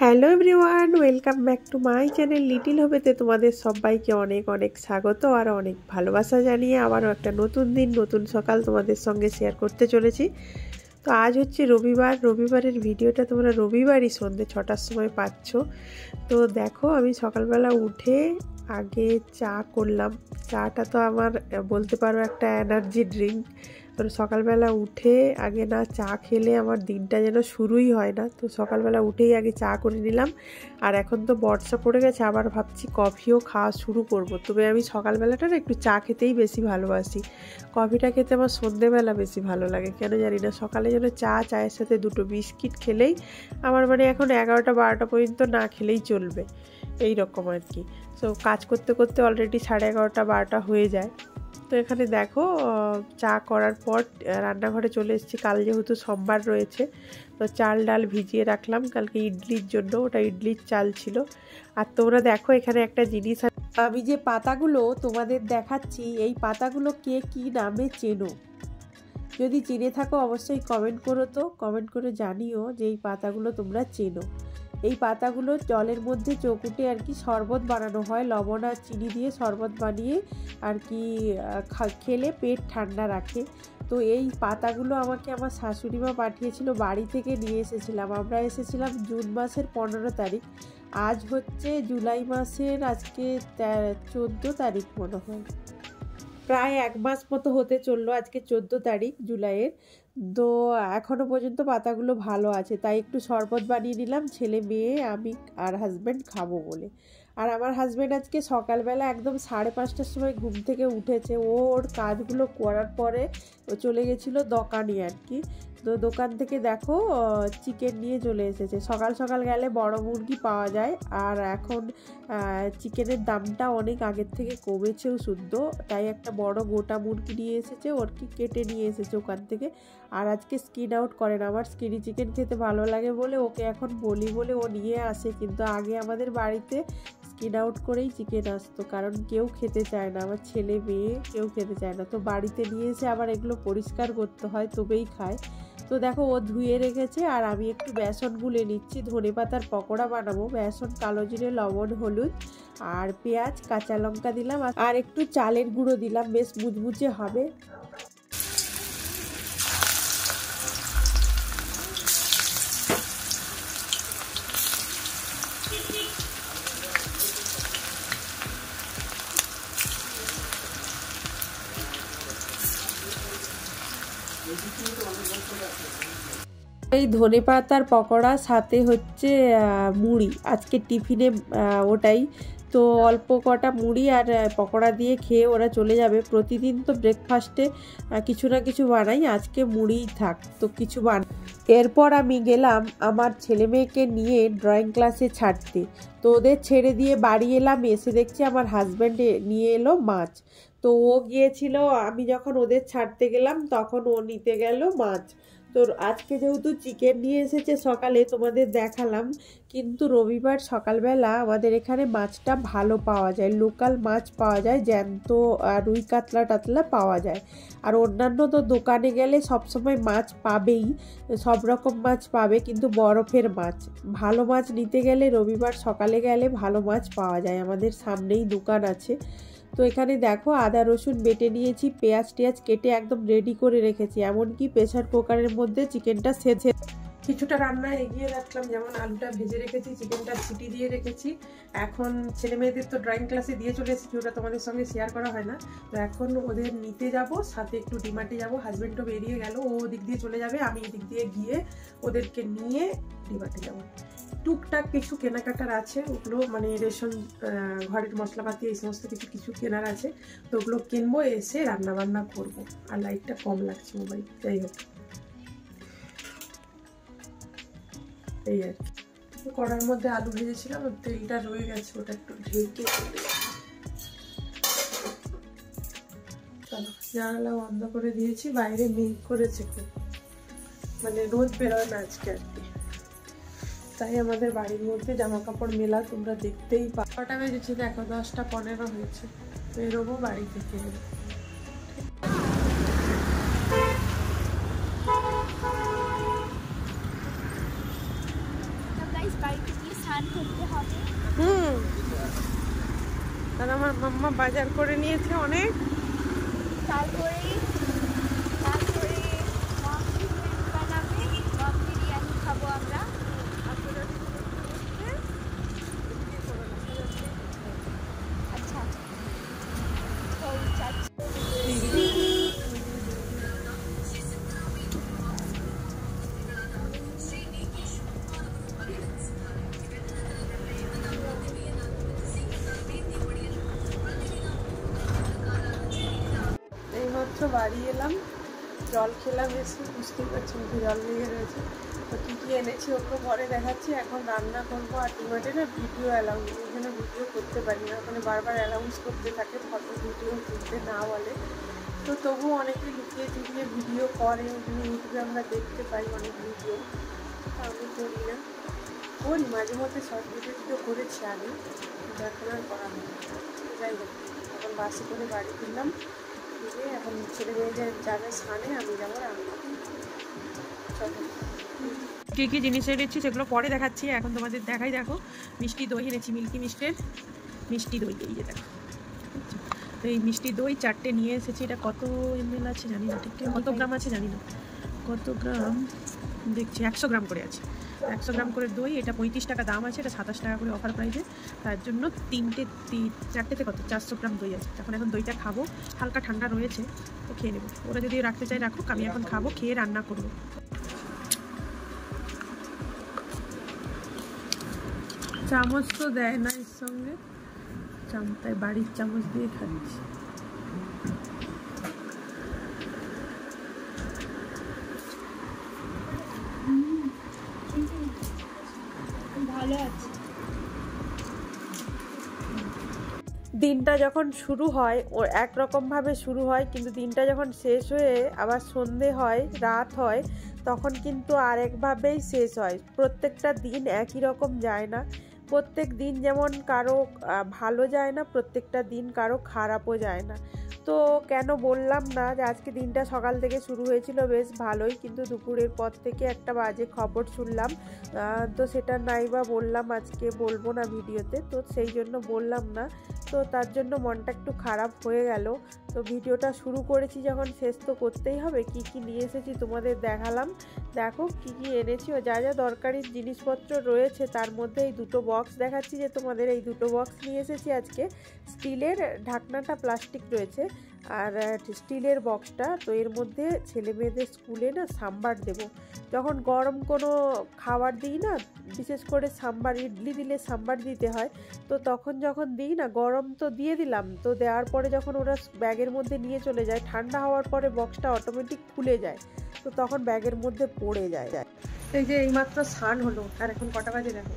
Hello everyone, welcome back to my channel little হবেতে তোমাদের সবাইকে অনেক অনেক স্বাগত আর অনেক ভালোবাসা জানিয়ে আবারও একটা নতুন দিন নতুন সকাল তোমাদের সঙ্গে শেয়ার করতে চলেছি। তো আজ হচ্ছে রবিবারের ভিডিওটা তোমরা রবিবারই সন্ধ্যে 6টার সময় পাচ্ছ। তো দেখো আমি সকালবেলা উঠে আগে চা করলাম। চাটা তো আমার বলতে পারো একটা এনার্জি ড্রিঙ্ক। তো সকালবেলা উঠে আগে না চা খেলে আমার দিনটা যেন শুরুই হয় না। তো সকালবেলা উঠেই আগে চা করে নিলাম। আর এখন তো বর্ষা পড়ে গেছে, আবার ভাবছি কফিও খাওয়া শুরু করব। তবে আমি সকালবেলাটা না একটু চা খেতেই বেশি ভালোবাসি। কফিটা খেতে আমার সন্ধ্যেবেলা বেশি ভালো লাগে, কেন জানি না। সকালে যেন চায়ের সাথে দুটো বিস্কিট খেলেই আমার এখন 11টা 12টা পর্যন্ত না খেলেই চলবে, এই রকম আর কি। তো কাজ করতে করতে অলরেডি 11:30 12টা হয়ে যায়। তো এখানে দেখো চা করার পর রান্নাঘরে চলে এসেছি। কাল যেহেতু সোমবার রয়েছে, তো চাল ডাল ভিজিয়ে রাখলাম কালকে ইডলির জন্য। ওটা ইডলির চাল ছিল। আর তোমরা দেখো এখানে একটা জিনিস, আমি যে পাতাগুলো তোমাদের দেখাচ্ছি, এই পাতাগুলো কে কী নামে চেনো? যদি চিনে থাকো অবশ্যই কমেন্ট করো, তো কমেন্ট করে জানিও যে এই পাতাগুলো তোমরা চেনো। এই পাতাগুলো জলের মধ্যে চকুটে আর কি শরবত বানানো হয়, লবণ আর চিনি দিয়ে শরবত বানিয়ে আর কি খেলে পেট ঠান্ডা রাখে। তো এই পাতাগুলো আমাকে আমার শাশুড়ি মা পাঠিয়েছিল, বাড়ি থেকে নিয়ে এসেছিলাম। আমরা এসেছিলাম জুন মাসের 15 তারিখ। আজ হচ্ছে জুলাই মাসের আজকে 14 তারিখ মনে হয়। প্রায় 1 মাস মতো হতে চললো, আজকে 14 তারিখ জুলাইয়ের। তো এখনও পর্যন্ত পাতাগুলো ভালো আছে, তাই একটু শরবত বানিয়ে নিলাম, ছেলে মেয়ে আমি আর হাজব্যান্ড খাবো বলে। আর আমার হাজব্যান্ড আজকে সকালবেলা একদম 5:30টার সময় ঘুম থেকে উঠেছে। ওর কাজগুলো করার পরে ও চলে গেছিলো দোকানে আর কি। তো দোকান থেকে দেখো চিকেন নিয়ে চলে এসেছে। সকাল সকাল গেলে বড় মুরগি পাওয়া যায়, আর এখন চিকেনের দামটা অনেক আগের থেকে কমেছেও শুদ্ধ, তাই একটা বড় গোটা মুরগি নিয়ে এসেছে, ওর কি কেটে নিয়ে এসেছে ওখান থেকে। আর আজকে স্কিন আউট করে না, আমার স্কিনি চিকেন খেতে ভালো লাগে বলে ওকে এখন বলি বলে ও নিয়ে আসে। কিন্তু আগে আমাদের বাড়িতে স্কিন আউট করেই চিকেন আসতো, কারণ কেউ খেতে চায় না, আমার ছেলে মেয়ে কেউ খেতে চায় না। তো বাড়িতে নিয়ে এসে আবার এগুলো পরিষ্কার করতে হয়, তবেই খায়। তো দেখো ও ধুয়ে রেখেছে, আর আমি একটু বেসন গুলে নিচ্ছি, ধনেপাতার পকোড়া বানাবো। বেসন, কালো জিরে, লবণ, হলুদ আর পেঁয়াজ, কাঁচা লঙ্কা দিলাম, আর একটু চালের গুঁড়ো দিলাম, বেশ মুচমুচে হবে। এই ধনেপাতার পকোড়া সাথে হচ্ছে মুড়ি, আজকে টিফিনে ওটাই। তো অল্প কটা মুড়ি আর পকোড়া দিয়ে খেয়ে ওরা চলে যাবে। প্রতিদিন তো ব্রেকফাস্টে কিছু না কিছু বানাই, আজকে মুড়িই থাক, তো কিছু এরপর আমি গেলাম আমার ছেলে মেয়েকে নিয়ে ড্রয়িং ক্লাসে ছাড়তে। তো ওদের ছেড়ে দিয়ে বাড়ি এলাম, এসে দেখছি আমার হাজব্যান্ড নিয়ে এলো মাছ। তো ও গিয়েছিল, আমি যখন ওদের ছাড়তে গেলাম তখন ও নিতে গেল মাছ। তো আজকে যেহেতু চিকেন নিয়ে এসেছে সকালে তোমাদের দেখালাম, কিন্তু রবিবার সকালবেলা আমাদের এখানে মাছটা ভালো পাওয়া যায়, লোকাল মাছ পাওয়া যায়, জ্যান্ত রুই কাতলা টাতলা পাওয়া যায়। আর অন্যান্য তো দোকানে গেলে সবসময় মাছ পাবেই, সব রকম মাছ পাবে, কিন্তু বরফের মাছ, ভালো মাছ নিতে গেলে রবিবার সকালে গেলে ভালো মাছ পাওয়া যায়। আমাদের সামনেই দোকান আছে। তো এখানে দেখো আদা রসুন বেটে নিয়েছি, পেঁয়াজ টেয়াজ কেটে একদম রেডি করে রেখেছি, এমনকি প্রেসার কুকারের মধ্যে চিকেনটা সেদ্ধ কিছুটা রান্না এগিয়ে রাখলাম, যেমন আলুটা ভেজে রেখেছি, চিকেনটা সিটি দিয়ে রেখেছি। এখন ছেলে মেয়েদের তো ড্রয়িং ক্লাসে দিয়ে চলে এসেছি, ওটা তোমাদের সঙ্গে শেয়ার করা হয় না। তো এখন ওদের নিতে যাব, সাথে একটু ডিমার্টে যাব, হাজব্যান্ডও বেরিয়ে গেল, ও দিক দিয়ে চলে যাবে, আমি এদিক দিয়ে গিয়ে ওদেরকে নিয়ে ডিমার্টে যাব। টুকটাক কিছু কেনাকাটার আছে, ওগুলো মানে রেশন, ঘরের মশলাপাতি, এই সমস্ত কিছু কেনার আছে, তো ওগুলো কিনবো, এসে রান্না বান্না করবো। আর লাইটটা কম লাগছে মোবাইল, যাই হোক এই আর কি। কড়ার মধ্যে আলু ভেজেছিলাম, তেলটা রয়ে গেছে, ওটা একটু ঢেকে চলো জানালা বন্ধ করে দিয়েছি। বাইরে মেঘ করেছে খুব, মানে রোদ বেরোয় না আজকে আর কি, তাই আমাদের বাড়ির মধ্যে জামা কাপড় মেলা তোমরা দেখতেই পাও। কটা বেজেছে দেখো, 10টা 15 হয়েছে, বেরোবো বাড়ি থেকে। বাড়িতে গিয়ে স্নান করতে হবে। আর আমার মাম্মা বাজার করে নিয়েছে অনেক। তারপরে মম চিকেন বানাবে, মম বিরিয়ানি খাবো আমরা। আচ্ছা এইমাত্র বাড়ি এলাম, জল খেলাম, এসে বুঝতেই পারছি মুখে জল লেগে রয়েছে। তো কী কী এনেছি ওগুলো পরে দেখাচ্ছি। এখন রান্না করবো। আর টিমাটে না ভিডিও অ্যালাউন্স, ওখানে ভিডিও করতে পারি না, ওখানে বারবার অ্যালাউন্স করতে থাকে, ফটো ভিডিও তুলতে না বলে। তো তবুও অনেকে লুকিয়ে চুকিয়ে ভিডিও করে, ওখানে ইউটিউবে আমরা দেখতে পাই অনেক ভিডিও। আমি করি না, করি মাঝে মধ্যে শর্ট ভিডিও করেছি আগে, এখন আর করা হয়। যাই হোক, এখন বাসে করে বাড়ি ফিরলাম। ফিরে এখন ছেলে মেয়েদের যাবে স্নানে, আমি যাবো রান্না। চলো কী কী জিনিস এনেছি সেগুলো পরে দেখাচ্ছি, এখন তোমাদের দেখাই। দেখো মিষ্টি দই এনেছি, মিল্কি মিষ্টের মিষ্টি দই, এই যে দেখো। তো এই মিষ্টি দই 4টে নিয়ে এসেছি। এটা কত ml আছে জানি না, ঠিক কত গ্রাম আছে জানি না, কত গ্রাম দেখছি 100 গ্রাম করে আছে। 100 গ্রাম করে দই। এটা 35 টাকা দাম আছে, এটা 27 টাকা করে অফার প্রাইসে। তার জন্য 4টেতে কত 400 গ্রাম দই আছে। এখন দইটা খাবো, হালকা ঠান্ডা রয়েছে তো খেয়ে নেবো। ওরা যদি রাখতে চাই রাখুক, আমি এখন খাবো, খেয়ে রান্না করবো। চামচ তো দেয় না এর সঙ্গে, তাই বাড়ির চামচ দিয়ে খাচ্ছি। ভালো আছে। দিনটা যখন শুরু হয় ও একরকমভাবে শুরু হয়, কিন্তু দিনটা যখন শেষ হয়ে আবার সন্ধে হয়, রাত হয়, তখন কিন্তু আরেকভাবেই শেষ হয়। প্রত্যেকটা দিন একই রকম যায় না। প্রত্যেক দিন যেমন কারো ভালো যায় না, প্রত্যেকটা দিন কারো খারাপও যায় না। তো কেন বললাম না যে আজকে দিনটা সকাল থেকে শুরু হয়েছিল বেশ ভালোই, কিন্তু দুপুরের পর থেকে একটা বাজে খবর শুনলাম। তো সেটা নাইবা বললাম, আজকে বলবো না ভিডিওতে, তো সেই জন্য বললাম না। তো তার জন্য মনটা একটু খারাপ হয়ে গেল। তো ভিডিওটা শুরু করেছি যখন, শেষ তো করতেই হবে। কি কি নিয়ে এসেছি তোমাদের দেখালাম। দেখো কি কি এনেছি ও যা যা দরকারি জিনিসপত্র রয়েছে, তার মধ্যে এই দুটো বক্স দেখাচ্ছি যে তোমাদের, এই দুটো বক্স নিয়ে এসেছি আজকে। স্টিলের ঢাকনাটা প্লাস্টিক রয়েছে, আর স্টিলের বক্সটা। তো এর মধ্যে ছেলে মেয়েদের স্কুলে না সাম্বার দেব। যখন গরম কোনো খাবার দিই না, বিশেষ করে সাম্বার, ইডলি দিলে সাম্বার দিতে হয়, তো তখন যখন দিই না, গরম তো দিয়ে দিলাম, তো দেওয়ার পরে যখন ওরা ব্যাগের মধ্যে নিয়ে চলে যায়, ঠান্ডা হওয়ার পরে বক্সটা অটোমেটিক খুলে যায়, তো তখন ব্যাগের মধ্যে পড়ে যায়। এই যে এইমাত্র স্নান হলো, আর এখন কটা বাজে দেখো,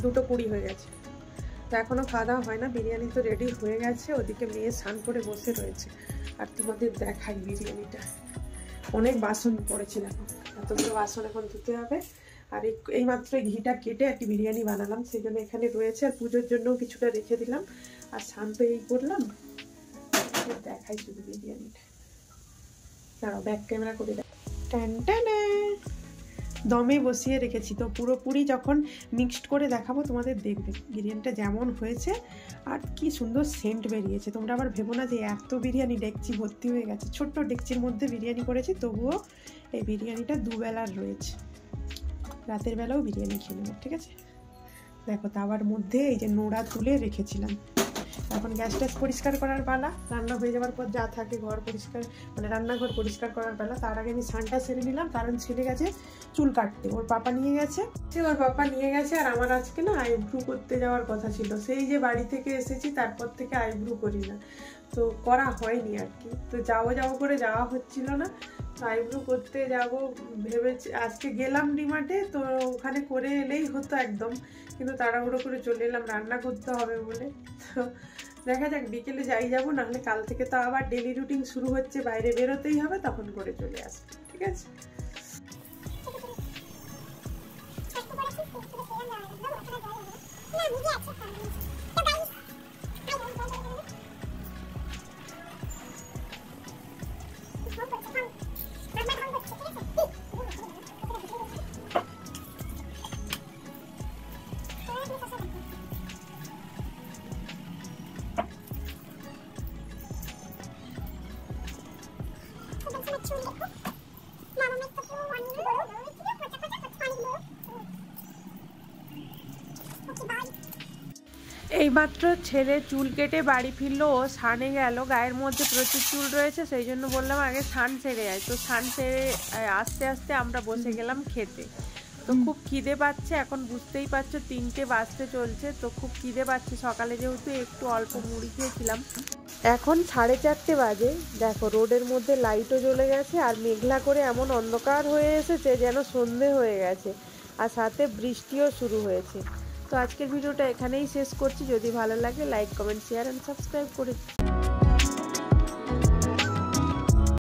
2:20 হয়ে গেছে। তো এখনও খাওয়া দাওয়া হয় না। বিরিয়ানি তো রেডি হয়ে গেছে, ওদিকে মেয়ে স্নান করে বসে রয়েছে। আর তোমাদের দেখাই বিরিয়ানিটা, অনেক বাসন পড়েছে দেখো, এতগুলো বাসন এখন ধুতে হবে। আর এই মাত্র ঘিটা কেটে একটি বিরিয়ানি বানালাম, সেই জন্য এখানে রয়েছে। আর পুজোর জন্য কিছুটা রেখে দিলাম। আর স্নান তো এই করলাম, দেখাই শুধু বিরিয়ানিটা। দাঁড়াও ব্যাক ক্যামেরা করে দেখ। টানটানা দমে বসিয়ে রেখেছি, তো পুরোপুরি যখন মিক্সড করে দেখাবো তোমাদের, দেখবে বিরিয়ানিটা যেমন হয়েছে। আর কি সুন্দর সেন্ট বেরিয়েছে। তোমরা আবার ভেবো না যে এত বিরিয়ানি ডেকচি ভর্তি হয়ে গেছে। ছোট্ট ডেকচির মধ্যে বিরিয়ানি করেছি, তবুও এই বিরিয়ানিটা দুবেলার রয়েছে, রাতের বেলাও বিরিয়ানি খেয়ে নেবো, ঠিক আছে। দেখো তাওয়ার মধ্যে এই যে নোড়া তুলে রেখেছিলাম। এখন গ্যাস ট্যাস পরিষ্কার করার পালা, রান্না হয়ে যাওয়ার পর যা থাকে ঘর পরিষ্কার, মানে রান্নাঘর পরিষ্কার করার পালা। তার আগে আমি স্নানটা সেরে নিলাম, কারণ ছেলে গেছে চুল কাটতে, ওর পাপা নিয়ে গেছে। আর আমার আজকে না আইব্রু করতে যাওয়ার কথা ছিল। সেই যে বাড়ি থেকে এসেছি তারপর থেকে আইব্রু করি না, তো করা হয়নি আর কি। তো যাবো করে যাওয়া হচ্ছিল না। তো আইব্রু করতে যাব ভেবেছি, আজকে গেলাম ডিমার্টে, তো ওখানে করে এলেই হতো একদম, কিন্তু তাড়াহুড়ো করে চলে এলাম, রান্না করতে হবে বলে। তো দেখা যাক বিকেলে যাবো, নাহলে কাল থেকে তো আবার ডেলি রুটিন শুরু হচ্ছে, বাইরে বেরোতেই হবে, তখন করে চলে আসবো, ঠিক আছে। এইমাত্র ছেলে চুল কেটে বাড়ি ফিরলো, ও স্নানে গেল, গায়ের মধ্যে প্রচুর চুল রয়েছে, সেই জন্য বললাম আগে স্নান সেরে যায়। তো স্নান সেরে আস্তে আস্তে আমরা বসে গেলাম খেতে। তো খুব খিদে পাচ্ছে, এখন বুঝতেই পারছো 3টে বাজতে চলছে, তো খুব খিদে পাচ্ছে। সকালে যেহেতু একটু অল্প মুড়ি খেয়েছিলাম, এখন 4:30 বাজে। দেখো রোডের মধ্যে লাইটও জ্বলে গেছে, আর মেঘলা করে এমন অন্ধকার হয়ে এসেছে যেন সন্ধে হয়ে গেছে, আর সাথে বৃষ্টিও শুরু হয়েছে। তো আজকের ভিডিওটা এখানেই শেষ করছি। যদি ভালো লাগে like, comment, share and subscribe করে